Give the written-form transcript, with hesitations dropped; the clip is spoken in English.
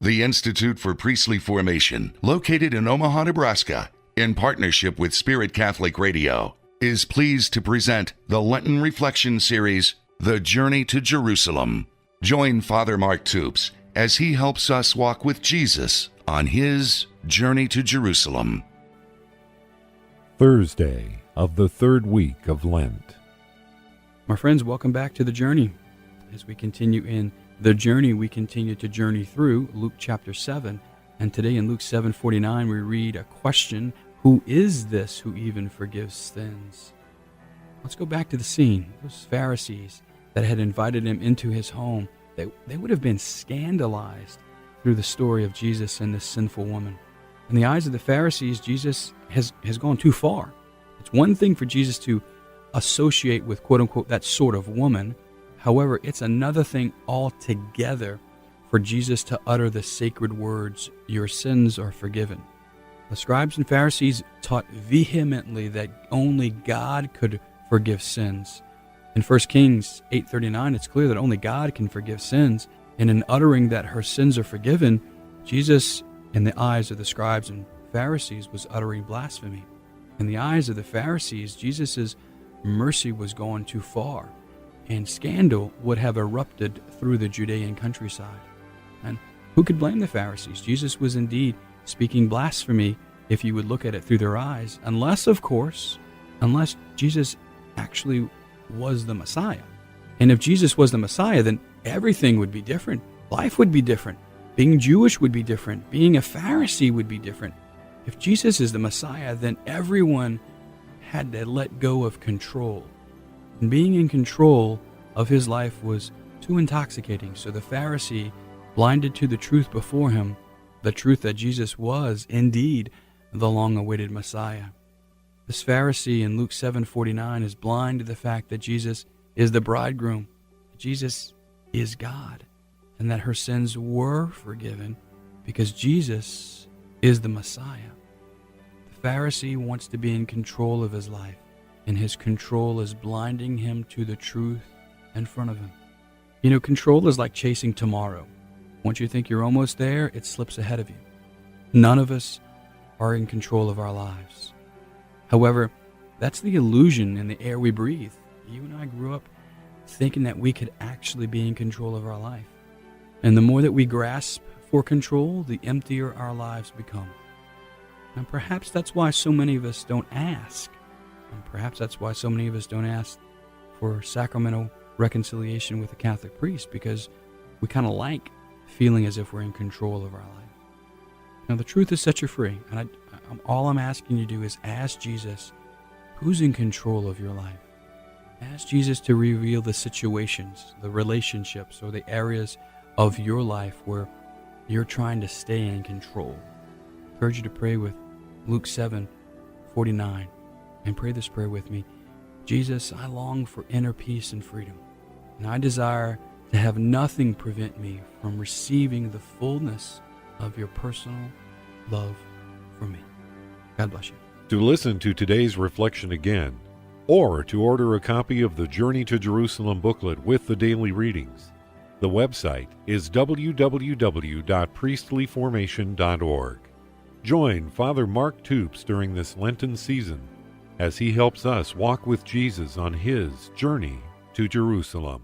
The Institute for Priestly Formation, located in Omaha, Nebraska, in partnership with Spirit Catholic Radio, is pleased to present the Lenten Reflection Series, The Journey to Jerusalem. Join Father Mark Toups as he helps us walk with Jesus on his journey to Jerusalem. Thursday of the third week of Lent. My friends, welcome back to The Journey. As we continue in The Journey, we continue to journey through Luke chapter 7. And today in Luke 7:49, we read a question: who is this who even forgives sins? Let's go back to the scene. Those Pharisees that had invited him into his home, they would have been scandalized through the story of Jesus and this sinful woman. In the eyes of the Pharisees, Jesus has gone too far. It's one thing for Jesus to associate with, quote-unquote, that sort of woman. However, it's another thing altogether for Jesus to utter the sacred words, "Your sins are forgiven." The scribes and Pharisees taught vehemently that only God could forgive sins. In 1 Kings 8:39, it's clear that only God can forgive sins. And in uttering that her sins are forgiven, Jesus, in the eyes of the scribes and Pharisees, was uttering blasphemy. In the eyes of the Pharisees, Jesus' mercy was going too far, and scandal would have erupted through the Judean countryside. And who could blame the Pharisees? Jesus was indeed speaking blasphemy if you would look at it through their eyes, unless Jesus actually was the Messiah. And if Jesus was the Messiah, then everything would be different. Life would be different. Being Jewish would be different. Being a Pharisee would be different. If Jesus is the Messiah, then everyone had to let go of control. And being in control of his life was too intoxicating. So the Pharisee, blinded to the truth before him, the truth that Jesus was indeed the long-awaited Messiah. This Pharisee in Luke 7:49 is blind to the fact that Jesus is the bridegroom, that Jesus is God, and that her sins were forgiven because Jesus is the Messiah. The Pharisee wants to be in control of his life, and his control is blinding him to the truth in front of him. You know, control is like chasing tomorrow. Once you think you're almost there, it slips ahead of you. None of us are in control of our lives. However, that's the illusion in the air we breathe. You and I grew up thinking that we could actually be in control of our life. And the more that we grasp for control, the emptier our lives become. And perhaps that's why so many of us don't ask. And perhaps that's why so many of us don't ask for sacramental reconciliation with a Catholic priest, because we kind of like feeling as if we're in control of our life. Now, the truth is set you free. And all I'm asking you to do is ask Jesus, who's in control of your life? Ask Jesus to reveal the situations, the relationships, or the areas of your life where you're trying to stay in control. I encourage you to pray with Luke 7:49 and pray this prayer with me. Jesus, I long for inner peace and freedom, and I desire to have nothing prevent me from receiving the fullness of your personal love for me. God bless you. To listen to today's reflection again, or to order a copy of the Journey to Jerusalem booklet with the daily readings, the website is www.priestlyformation.org. Join Father Mark Toups during this Lenten season as he helps us walk with Jesus on his journey to Jerusalem.